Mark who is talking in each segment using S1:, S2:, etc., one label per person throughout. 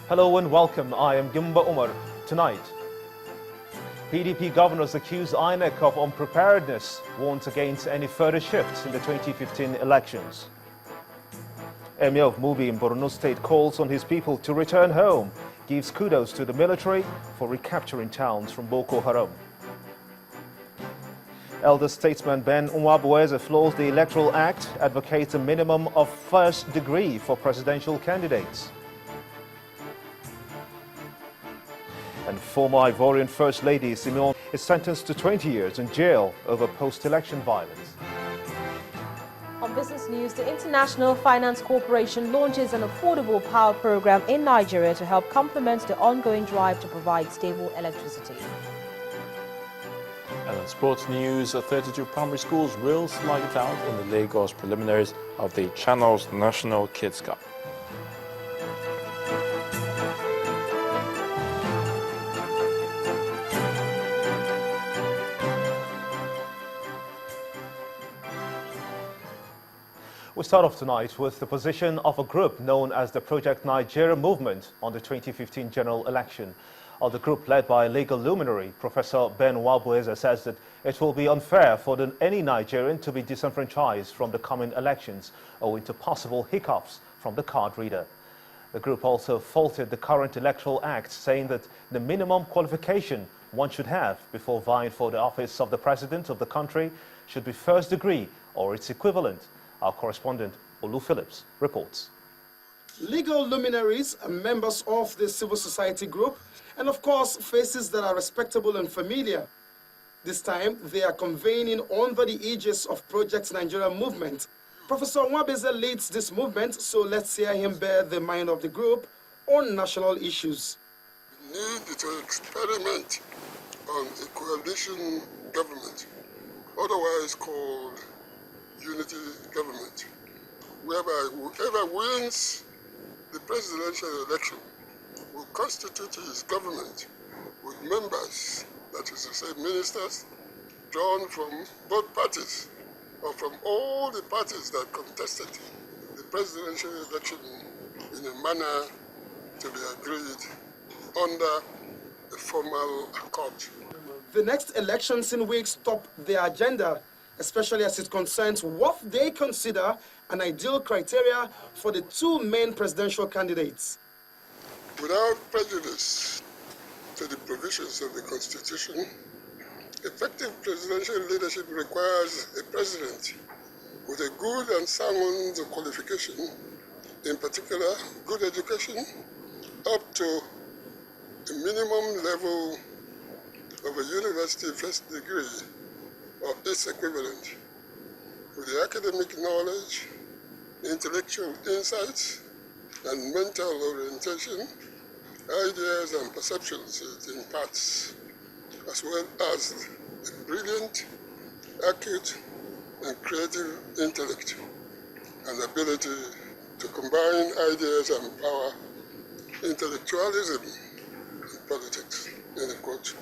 S1: Hello and welcome. I am Gimba Umar. Tonight, PDP governors accuse INEC of unpreparedness, warns against any further shifts in the 2015 elections. Emir of Mubi in Borno State calls on his people to return home, gives kudos to the military for recapturing towns from Boko Haram. Elder statesman Nwabueze floors the Electoral Act, advocates a minimum of first degree for presidential candidates. And former Ivorian First Lady Simeon is sentenced to 20 years in jail over post-election violence.
S2: On business news, the International Finance Corporation launches an affordable power program in Nigeria to help complement the ongoing drive to provide stable electricity.
S3: And in sports news, 32 primary schools will slide it out in the Lagos preliminaries of the Channel's National Kids Cup.
S1: We start off tonight with the position of a group known as the Project Nigeria Movement on the 2015 general election. The group, led by legal luminary Professor Nwabueze, says that it will be unfair for any Nigerian to be disenfranchised from the coming elections owing to possible hiccups from the card reader. The group also faulted the current Electoral Act, saying that the minimum qualification one should have before vying for the office of the president of the country should be first degree or its equivalent. Our correspondent, Olu Phillips, reports.
S4: Legal luminaries are members of the civil society group and, of course, faces that are respectable and familiar. This time, they are convening under the aegis of Project Nigeria Movement. Professor Nwabueze leads this movement, so let's hear him bear the mind of the group on national issues.
S5: We need to experiment on a coalition government, otherwise called unity government, whereby whoever wins the presidential election will constitute his government with members, that is to say ministers, drawn from both parties or from all the parties that contested the presidential election in a manner to be agreed under a formal accord.
S4: The next elections in weeks top the agenda, especially as it concerns what they consider an ideal criteria for the two main presidential candidates.
S5: Without prejudice to the provisions of the Constitution, effective presidential leadership requires a president with a good and sound qualification, in particular good education, up to a minimum level of a university first degree or its equivalent, with the academic knowledge, intellectual insights, and mental orientation, ideas and perceptions it imparts, as well as a brilliant, acute, and creative intellect, and ability to combine ideas and power, intellectualism, and politics, end quote.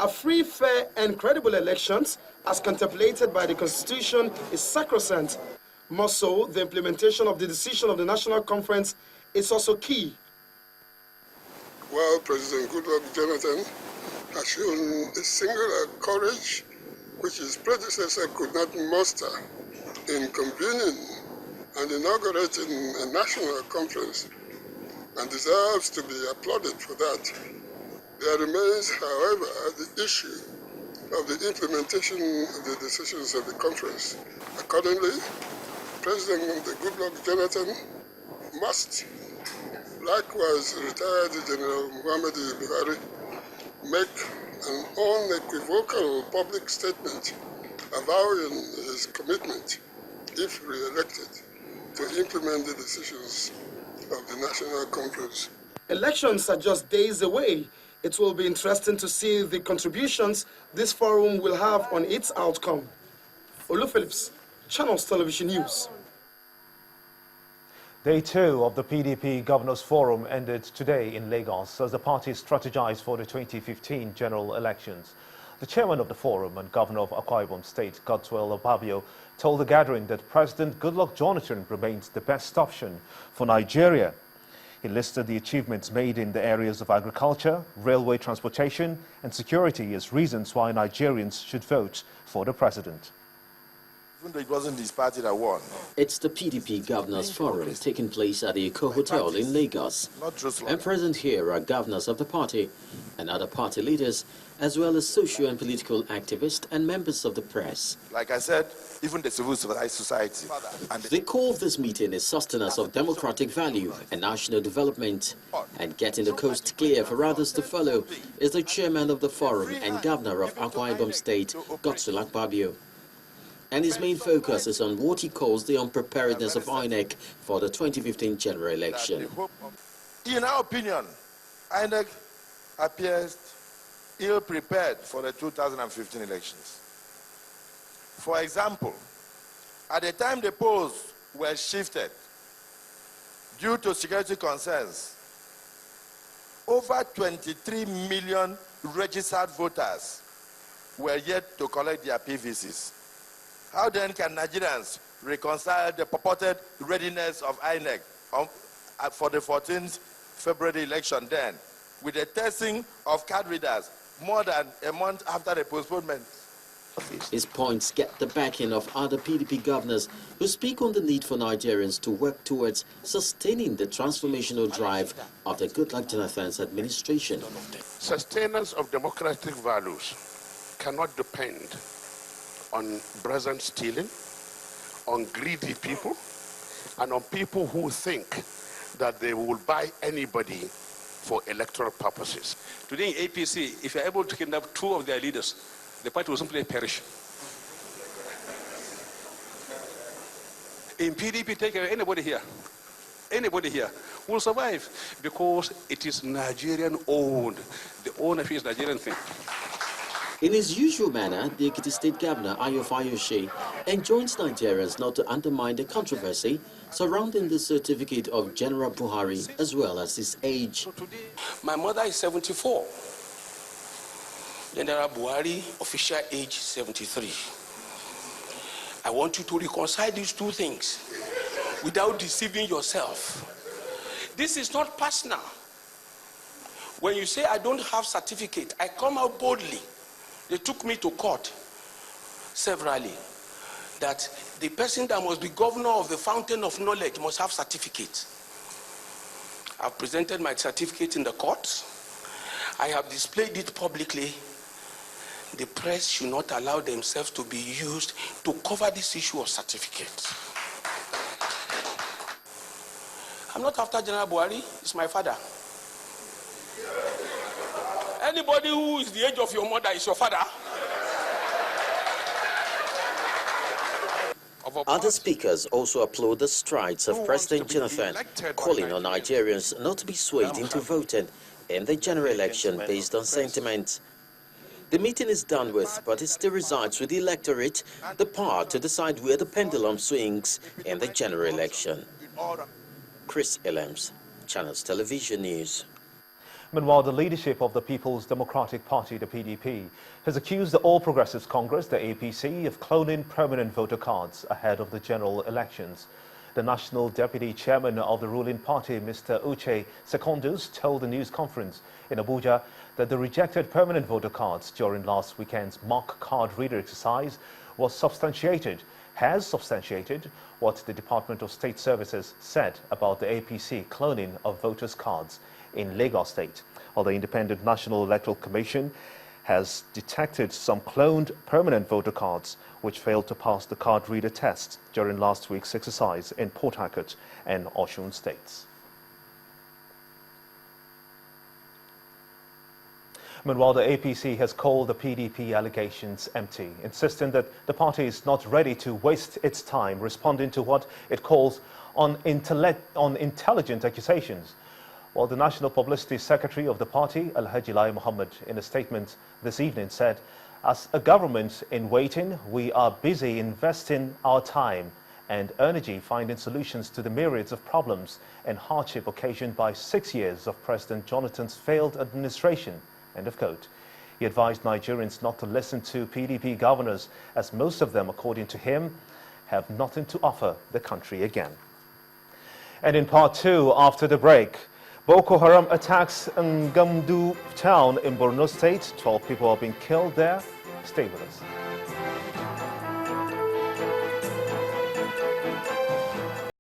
S4: A free, fair, and credible elections, as contemplated by the Constitution, is sacrosanct. More so, the implementation of the decision of the National Conference is also key.
S5: While President Goodluck Jonathan has shown a singular courage which his predecessor could not muster in convening and inaugurating a national conference, and deserves to be applauded for that, there remains, however, the issue of the implementation of the decisions of the conference. Accordingly, President Goodluck Jonathan must, likewise retired General Muhammadu Buhari, make an unequivocal public statement avowing his commitment, if re-elected, to implement the decisions of the National Conference.
S4: Elections are just days away. It will be interesting to see the contributions this forum will have on its outcome. Olu Phillips, Channels Television News.
S1: Day 2 of the PDP Governors Forum ended today in Lagos as the parties strategized for the 2015 general elections. The chairman of the forum and governor of Akwa Ibom State, Godswill Obabio, told the gathering that President Goodluck Jonathan remains the best option for Nigeria. He listed the achievements made in the areas of agriculture, railway transportation and security as reasons why Nigerians should vote for the president.
S6: Even though it wasn't his party that won.
S7: It's the PDP Governors Forum taking place at the Eco Hotel in Lagos. And present here are governors of the party and other party leaders, as well as socio and political activists and members of the press.
S6: Like I said, even the civil society.
S7: The core of this meeting is sustenance of democratic value and national development. And getting the coast clear for others to follow is the chairman of the forum and governor of Akwa Ibom State, Godswill Akpabio. And his main focus is on what he calls the unpreparedness of INEC for the 2015 general election.
S6: In our opinion, INEC appears ill-prepared for the 2015 elections. For example, at the time the polls were shifted due to security concerns, over 23 million registered voters were yet to collect their PVCs. How then can Nigerians reconcile the purported readiness of INEC for the 14th February election then with the testing of card readers more than a month after the postponement?
S7: His points get the backing of other PDP governors who speak on the need for Nigerians to work towards sustaining the transformational drive of the Goodluck Jonathan's administration.
S8: Sustenance of democratic values cannot depend on brazen stealing, on greedy people, and on people who think that they will buy anybody for electoral purposes.
S9: Today in APC, if you're able to kidnap 2 of their leaders, the party will simply perish. In PDP, take anybody here will survive because it is Nigerian owned. The ownership is Nigerian thing.
S7: In his usual manner, the Ekiti State Governor, Ayof Ayoshe, enjoins Nigerians not to undermine the controversy surrounding the certificate of General Buhari as well as his age.
S10: My mother is 74. General Buhari, official age 73. I want you to reconcile these 2 things without deceiving yourself. This is not personal. When you say I don't have certificate, I come out boldly. They took me to court severally that the person that must be governor of the fountain of knowledge must have certificate. I've presented my certificate in the court. I have displayed it publicly. The press should not allow themselves to be used to cover this issue of certificates. I'm not after General Buhari, it's my father. Anybody who is the age of your mother is your father.
S7: Other speakers also applaud the strides of President Jonathan, calling on Nigerians not to be swayed into voting in the general election based on sentiment. The meeting is done with, but it still resides with the electorate the power to decide where the pendulum swings in the general election. Chris Illems, Channels Television News.
S1: Meanwhile, the leadership of the People's Democratic Party, the PDP, has accused the All Progressives Congress, the APC, of cloning permanent voter cards ahead of the general elections. The National Deputy Chairman of the ruling party, Mr. Uche Secondus, told the news conference in Abuja that the rejected permanent voter cards during last weekend's mock card reader exercise has substantiated what the Department of State Services said about the APC cloning of voters' cards in Lagos State. While the Independent National Electoral Commission has detected some cloned permanent voter cards which failed to pass the card reader test during last week's exercise in Port Harcourt and Osun states. Meanwhile, the APC has called the PDP allegations empty, insisting that the party is not ready to waste its time responding to what it calls unintelligent accusations. While the National Publicity Secretary of the party, Alhaji Lai Mohammed, in a statement this evening said, as a government in waiting, we are busy investing our time and energy finding solutions to the myriads of problems and hardship occasioned by 6 years of President Jonathan's failed administration. End of quote. He advised Nigerians not to listen to PDP governors, as most of them, according to him, have nothing to offer the country again. And in part 2, after the break, Boko Haram attacks Ngamdu town in Borno State. 12 people have been killed there. Stay with us.